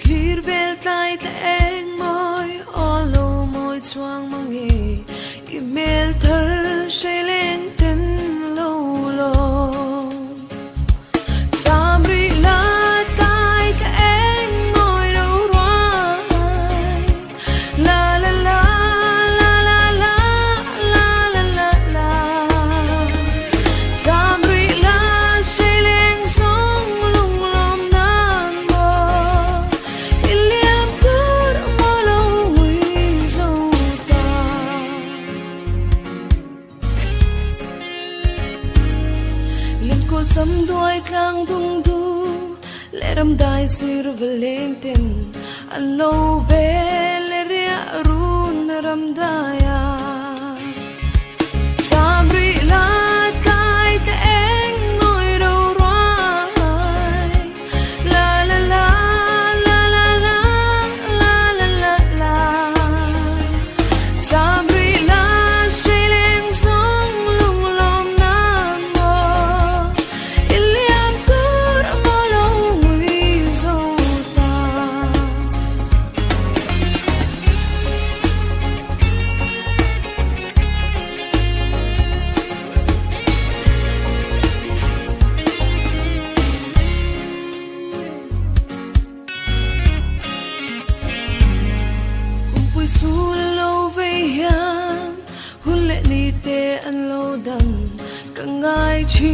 clear vel tai ta eng moi olo moi chuang mangi email thar sheleng ten lo lo samri la tai ta eng moi ro rai la la la la la la la la la la samri la sheleng song lung lom nan bo iliam kur molo wi zo ta len ko cham duai tlang dung du leram dai sir valenten allo bel ria run ram daya samri la tai ta eng moi ro rai la la la la la la la la la la samri la sheleng song lung lom nan mo iliam kur molo wi zo ta pui su lo ve hian hun le ni te an lo dan ka ngai chi